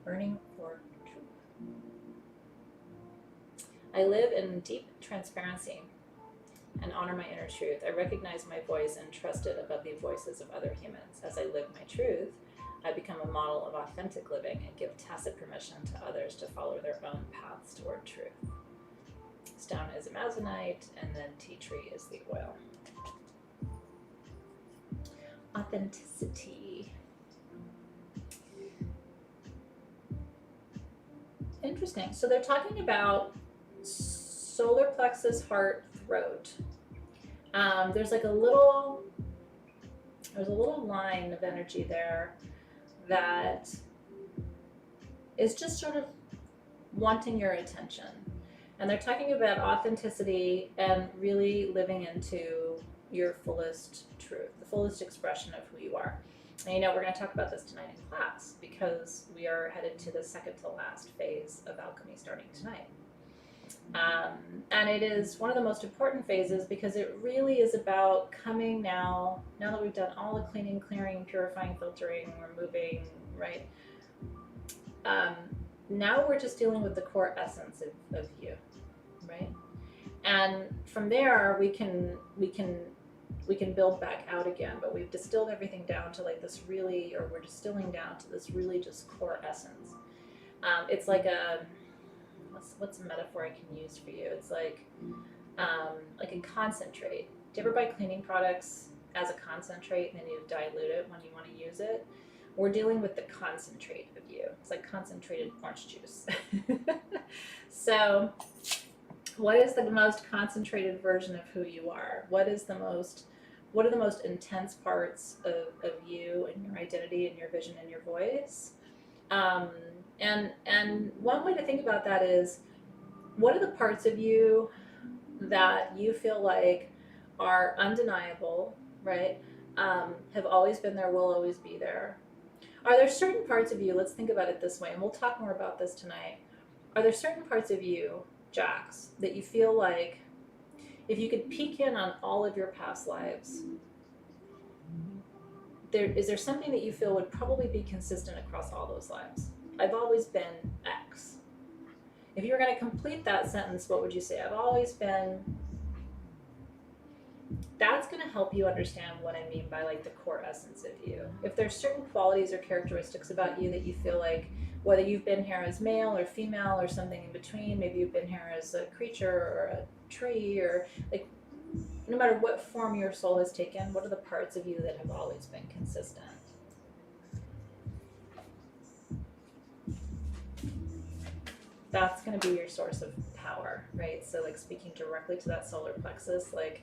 Burning for truth. I live in deep transparency and honor my inner truth. I recognize my voice and trust it above the voices of other humans. As I live my truth, I become a model of authentic living and give tacit permission to others to follow their own paths toward truth. Stone is amazonite, and then tea tree is the oil. Authenticity. Interesting. So they're talking about solar plexus, heart, throat. There's a little line of energy there that is just sort of wanting your attention. And they're talking about authenticity and really living into your fullest truth, the fullest expression of who you are. And we're going to talk about this tonight in class because we are headed to the second to last phase of alchemy starting tonight. And it is one of the most important phases because it really is about coming now that we've done all the cleaning, clearing, purifying, filtering, removing, right? Now we're just dealing with the core essence of you, right? And from there we can build back out again, but we've distilled everything down to we're distilling down to this really just core essence. It's like what's a metaphor I can use for you? It's like a concentrate. Do you ever buy cleaning products as a concentrate and then you dilute it when you want to use it? We're dealing with the concentrate of you. It's like concentrated orange juice. So what is the most concentrated version of who you are? What are the most intense parts of you and your identity and your vision and your voice? And one way to think about that is, what are the parts of you that you feel like are undeniable, right? Have always been there, will always be there. Are there certain parts of you, let's think about it this way, and we'll talk more about this tonight. Are there certain parts of you, Jax, that you feel like if you could peek in on all of your past lives, is there something that you feel would probably be consistent across all those lives? I've always been X. If you were going to complete that sentence, what would you say? I've always been. That's going to help you understand what I mean by like the core essence of you. If there's certain qualities or characteristics about you that you feel like, whether you've been here as male or female or something in between, maybe you've been here as a creature or a tree, or like, no matter what form your soul has taken, what are the parts of you that have always been consistent? That's going to be your source of power, right? So like speaking directly to that solar plexus, like,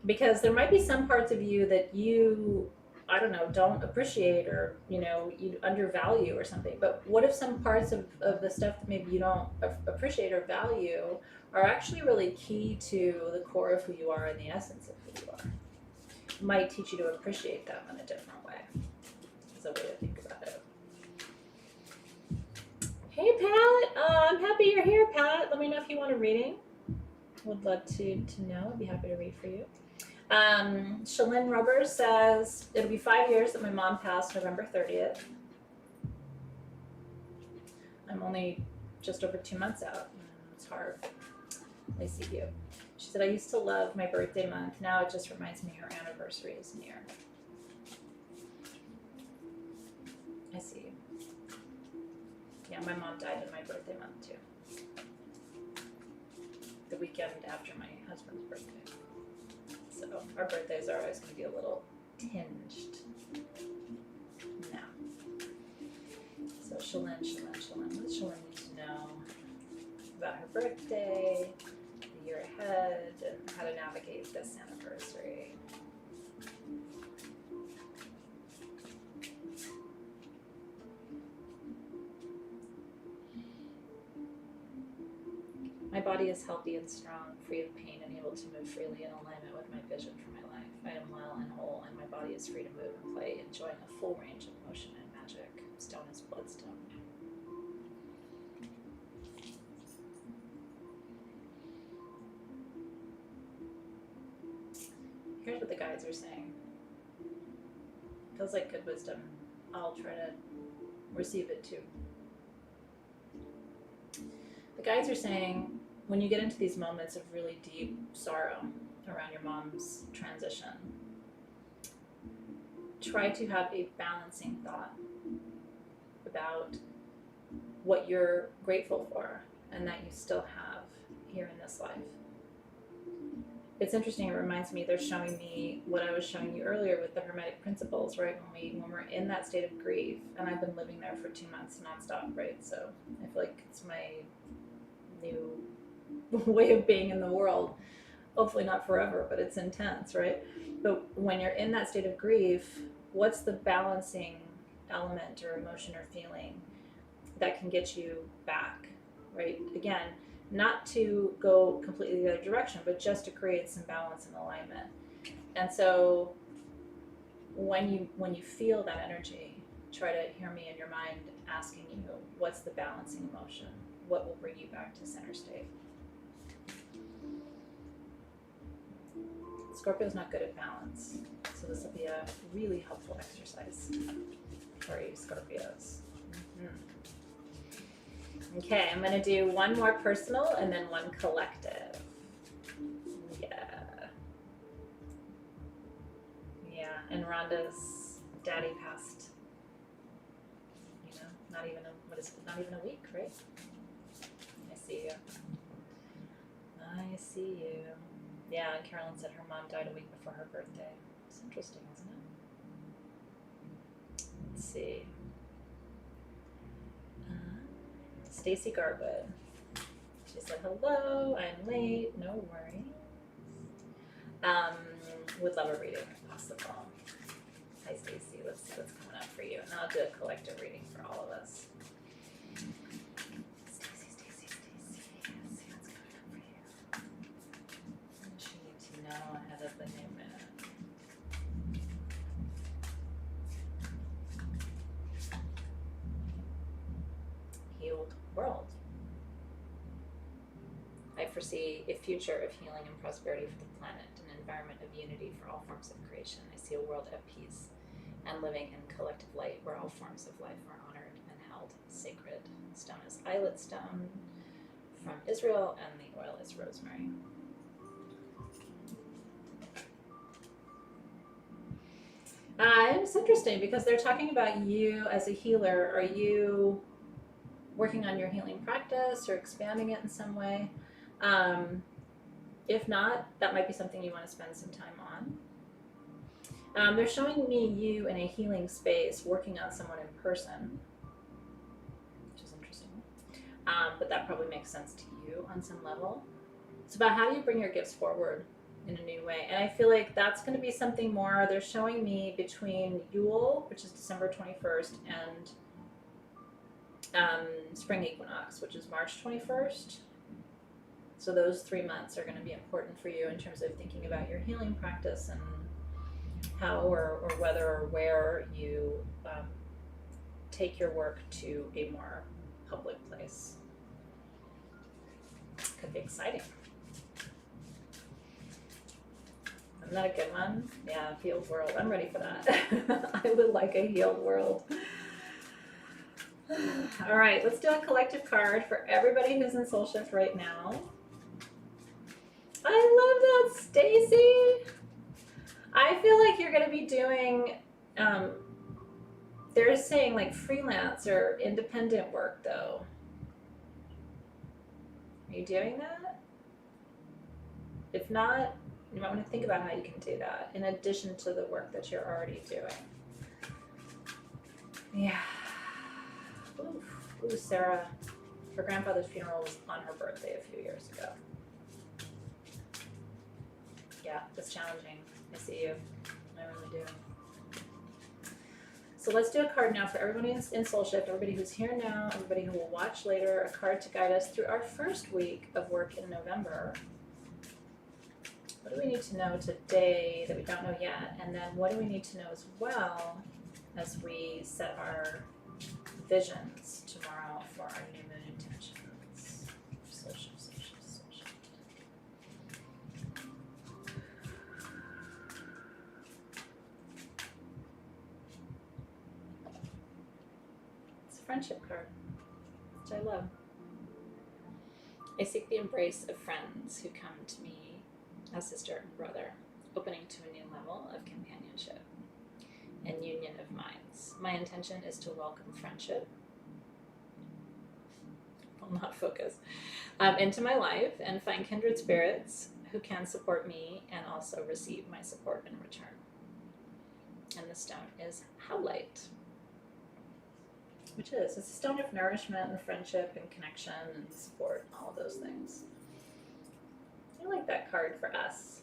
because there might be some parts of you that you, I don't know, don't appreciate, or, you know, you undervalue or something. But what if some parts of the stuff that maybe you don't appreciate or value are actually really key to the core of who you are and the essence of who you are? It might teach you to appreciate them in a different way. Is a way to think about it. Hey Pat, I'm happy you're here, Pat. Let me know if you want a reading. Would love to know. I'd be happy to read for you. Shalyn Rubber says, it'll be 5 years that my mom passed November 30th. I'm only just over 2 months out. It's hard. I see you. She said, I used to love my birthday month. Now it just reminds me her anniversary is near. I see you. Yeah, my mom died in my birthday month too. The weekend after my husband's birthday. So our birthdays are always going to be a little tinged now. So Shalyn, what does Shalyn need to know about her birthday, the year ahead, and how to navigate this anniversary? My body is healthy and strong, free of pain, and able to move freely in alignment with my vision for my life. I am well and whole, and my body is free to move and play, enjoying a full range of motion and magic. Stone is bloodstone. Here's what the guides are saying. Feels like good wisdom. I'll try to receive it too. The guides are saying, when you get into these moments of really deep sorrow around your mom's transition, try to have a balancing thought about what you're grateful for and that you still have here in this life. It's interesting, it reminds me, they're showing me what I was showing you earlier with the Hermetic principles, right? When we're in that state of grief, and I've been living there for 2 months nonstop, right? So I feel like it's my new way of being in the world. Hopefully not forever, but it's intense, right? But when you're in that state of grief, what's the balancing element or emotion or feeling that can get you back, right? Again, not to go completely the other direction, but just to create some balance and alignment. And so when you feel that energy, try to hear me in your mind asking you, what's the balancing emotion? What will bring you back to center state? Scorpio's not good at balance, so this will be a really helpful exercise for you Scorpios. Okay, I'm going to do one more personal and then one collective. Yeah, and Rhonda's daddy passed, not even a week, right? I see you. Yeah, and Carolyn said her mom died a week before her birthday. It's interesting, isn't it? Let's see. Stacy Garwood. She said, hello, I'm late, no worries. Would love a reading if possible. Hi Stacy, let's see what's coming up for you. And I'll do a collective reading for all of us. Stacy, let's see what's coming up for you. What you need to know ahead of the new minute. Healed world. I foresee a future of healing and prosperity for the planet, an environment of unity for all forms of creation. I see a world at peace and living in collective light where all forms of life are honored and held sacred. Stone is eyelet stone from Israel, and the oil is rosemary. It's interesting because they're talking about you as a healer. Are you working on your healing practice or expanding it in some way? If not, that might be something you want to spend some time on. They're showing me you in a healing space working on someone in person, which is interesting. But that probably makes sense to you on some level. It's about how do you bring your gifts forward in a new way. And I feel like that's going to be something more. They're showing me between Yule, which is December 21st, and spring equinox, which is March 21st. So those 3 months are going to be important for you in terms of thinking about your healing practice and how or whether or where you take your work to a more public place. Could be exciting. Isn't that a good one? Yeah, healed world. I'm ready for that. I would like a healed world. All right, let's do a collective card for everybody who's in soul shift right now. I love that, Stacy. I feel like you're going to be doing, they're saying like freelance or independent work though. Are you doing that? If not, you might want to think about how you can do that in addition to the work that you're already doing. Yeah. Ooh, Sarah, her grandfather's funeral was on her birthday a few years ago. Yeah, it's challenging. I see you. I really do. So let's do a card now for everybody in Soul Shift, everybody who's here now, everybody who will watch later, a card to guide us through our first week of work in November. What do we need to know today that we don't know yet? And then what do we need to know as well as we set our visions tomorrow for our new moon intentions? Soul Shift, Soul Shift, Soul Shift. It's a friendship card, which I love. I seek the embrace of friends who come to me as sister and brother, opening to a new level of companionship and union of minds. My intention is to welcome friendship, will not focus, into my life and find kindred spirits who can support me and also receive my support in return. And the stone is howlite, which is, it's a stone of nourishment and friendship and connection and support, all of those things. I like that card for us.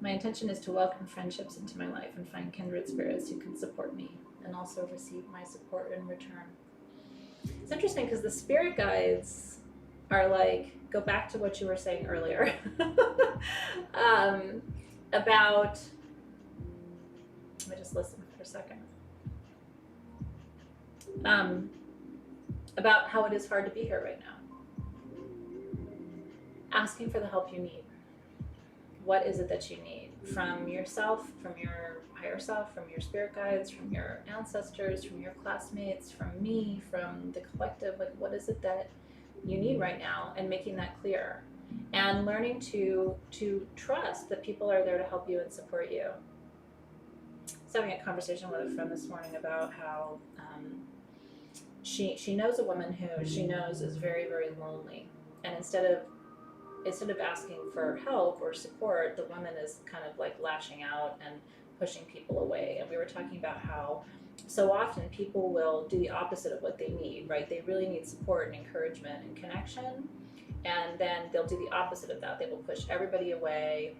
My intention is to welcome friendships into my life and find kindred spirits who can support me and also receive my support in return. It's interesting because the spirit guides are like, go back to what you were saying earlier about, let me just listen for a second. About how it is hard to be here right now. Asking for the help you need. What is it that you need from yourself, from your higher self, from your spirit guides, from your ancestors, from your classmates, from me, from the collective? Like, what is it that you need right now? And making that clear and learning to trust that people are there to help you and support you. I was having a conversation with a friend this morning about how she knows a woman who she knows is very, very lonely, and instead of asking for help or support, the woman is kind of like lashing out and pushing people away. And we were talking about how so often people will do the opposite of what they need, right? They really need support and encouragement and connection, and then they'll do the opposite of that. They will push everybody away,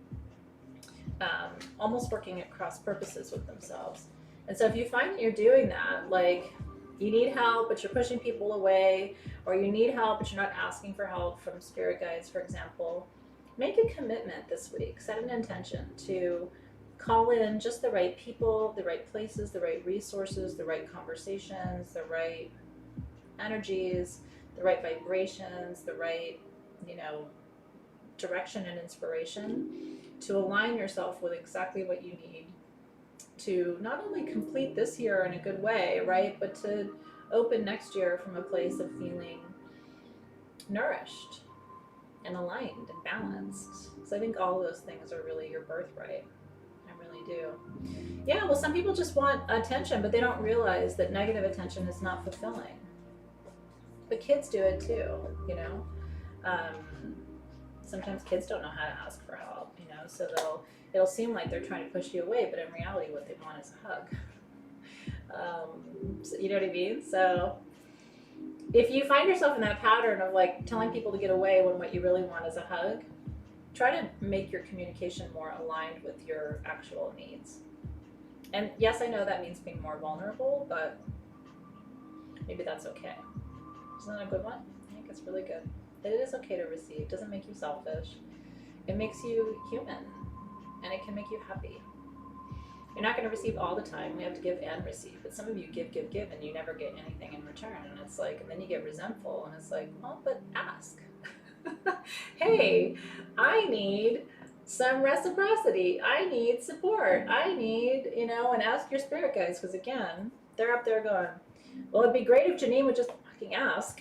almost working at cross purposes with themselves. And so if you find that you're doing that, like you need help but you're pushing people away, or you need help but you're not asking for help from spirit guides, for example, make a commitment this week. Set an intention to call in just the right people, the right places, the right resources, the right conversations, the right energies, the right vibrations, the right, direction and inspiration to align yourself with exactly what you need to not only complete this year in a good way, right, but to open next year from a place of feeling nourished and aligned and balanced. So I think all of those things are really your birthright. I really do. Yeah, well, some people just want attention, but they don't realize that negative attention is not fulfilling. But kids do it too, you know. Sometimes kids don't know how to ask for help, you know, so it'll seem like they're trying to push you away, but in reality, what they want is a hug. So, you know what I mean? So if you find yourself in that pattern of like telling people to get away when what you really want is a hug, try to make your communication more aligned with your actual needs. And yes, I know that means being more vulnerable, but maybe that's okay. Isn't that a good one? I think it's really good. It is okay to receive. It doesn't make you selfish. It makes you human, and it can make you happy. You're not going to receive all the time. We have to give and receive. But some of you give, and you never get anything in return. And it's like, and then you get resentful, and it's like, well, but ask. Hey, I need some reciprocity. I need support. I need, you know, and ask your spirit guides, because again, they're up there going, well, it'd be great if Janine would just fucking ask.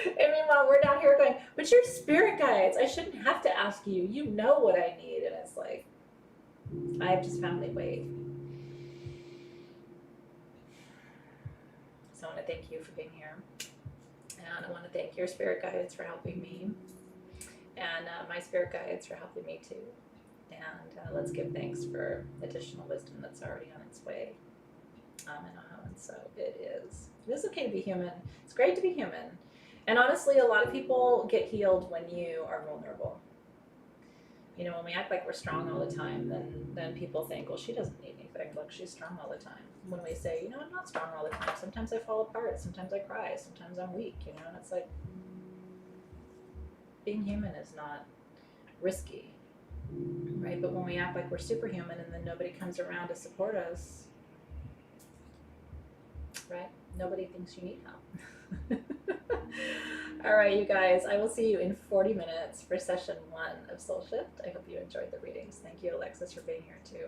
And meanwhile, we're down here going, but you're spirit guides. I shouldn't have to ask you. You know what I need. And it's like, I've just found a way. So I want to thank you for being here. And I want to thank your spirit guides for helping me. And my spirit guides for helping me too. And let's give thanks for additional wisdom that's already on its way. And so it is. It is okay to be human. It's great to be human. And honestly, a lot of people get healed when you are vulnerable. You know, when we act like we're strong all the time, then people think, well, she doesn't need anything. Look, she's strong all the time. When we say, you know, I'm not strong all the time. Sometimes I fall apart. Sometimes I cry. Sometimes I'm weak, you know. And it's like, being human is not risky, right? But when we act like we're superhuman and then nobody comes around to support us, right? Nobody thinks you need help. All right, you guys, I will see you in 40 minutes for session 1 of Soul Shift. I hope you enjoyed the readings. Thank you, Alexis, for being here too.